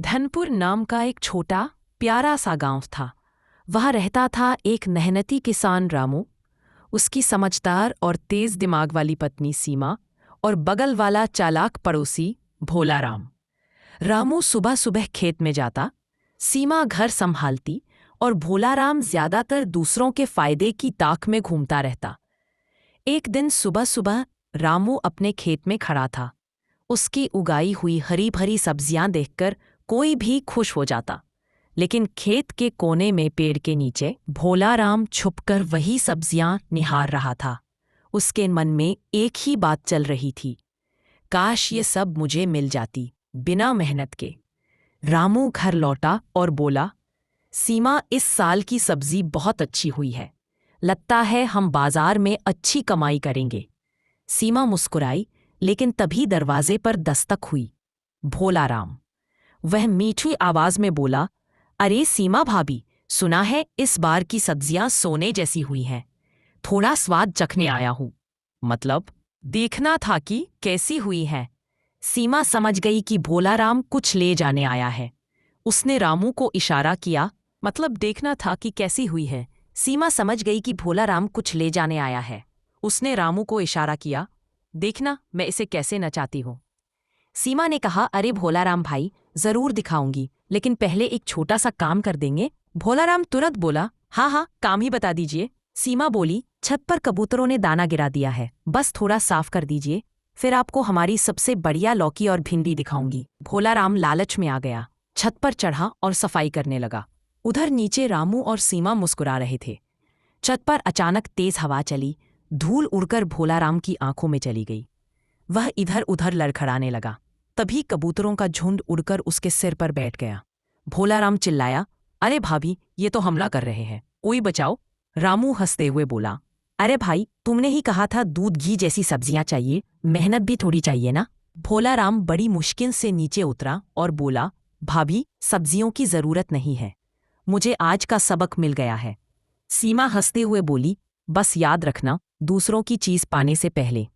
धनपुर नाम का एक छोटा प्यारा सा गांव था। वहाँ रहता था एक मेहनती किसान रामू, उसकी समझदार और तेज दिमाग वाली पत्नी सीमा और बगल वाला चालाक पड़ोसी भोला राम। रामू सुबह सुबह खेत में जाता, सीमा घर संभालती और भोला राम ज्यादातर दूसरों के फायदे की ताक में घूमता रहता। एक दिन सुबह सुबह रामू अपने खेत में खड़ा था। उसकी उगाई हुई हरी भरी सब्जियां देखकर कोई भी खुश हो जाता, लेकिन खेत के कोने में पेड़ के नीचे भोला राम छुपकर वही सब्जियां निहार रहा था। उसके मन में एक ही बात चल रही थी, काश ये सब मुझे मिल जाती बिना मेहनत के। रामू घर लौटा और बोला, सीमा, इस साल की सब्जी बहुत अच्छी हुई है, लगता है हम बाजार में अच्छी कमाई करेंगे। सीमा मुस्कुराई, लेकिन तभी दरवाजे पर दस्तक हुई। भोला राम। वह मीठी आवाज में बोला, अरे सीमा भाभी, सुना है इस बार की सब्जियां सोने जैसी हुई हैं, थोड़ा स्वाद चखने आया हूं। मतलब? देखना था कि कैसी हुई है। सीमा समझ गई कि भोला राम कुछ ले जाने आया है। उसने रामू को इशारा किया, मतलब देखना था कि कैसी हुई है। सीमा समझ गई कि भोला राम कुछ ले जाने आया है। उसने रामू को इशारा किया, देखना मैं इसे कैसे नचाती हूँ। सीमा ने कहा, अरे भोला राम भाई, जरूर दिखाऊंगी, लेकिन पहले एक छोटा सा काम कर देंगे। भोला राम तुरंत बोला, हाँ हाँ, काम ही बता दीजिए। सीमा बोली, छत पर कबूतरों ने दाना गिरा दिया है, बस थोड़ा साफ कर दीजिए, फिर आपको हमारी सबसे बढ़िया लौकी और भिंडी दिखाऊंगी। भोला राम लालच में आ गया, छत पर चढ़ा और सफाई करने लगा। उधर नीचे रामू और सीमा मुस्कुरा रहे थे। छत पर अचानक तेज हवा चली, धूल उड़कर भोला राम की आंखों में चली गई। वह इधर उधर लड़खड़ाने लगा। तभी कबूतरों का झुंड उड़कर उसके सिर पर बैठ गया। भोला राम चिल्लाया, अरे भाभी, ये तो हमला कर रहे हैं, कोई बचाओ। रामू हंसते हुए बोला, अरे भाई, तुमने ही कहा था दूध घी जैसी सब्जियां चाहिए, मेहनत भी थोड़ी चाहिए ना। भोला राम बड़ी मुश्किल से नीचे उतरा और बोला, भाभी, सब्जियों की जरूरत नहीं है, मुझे आज का सबक मिल गया है। सीमा हंसते हुए बोली, बस याद रखना, दूसरों की चीज पाने से पहले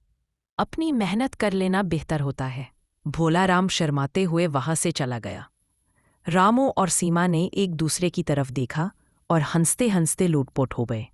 अपनी मेहनत कर लेना बेहतर होता है। भोला राम शर्माते हुए वहां से चला गया। रामू और सीमा ने एक दूसरे की तरफ देखा और हंसते हंसते लूटपुट हो गए।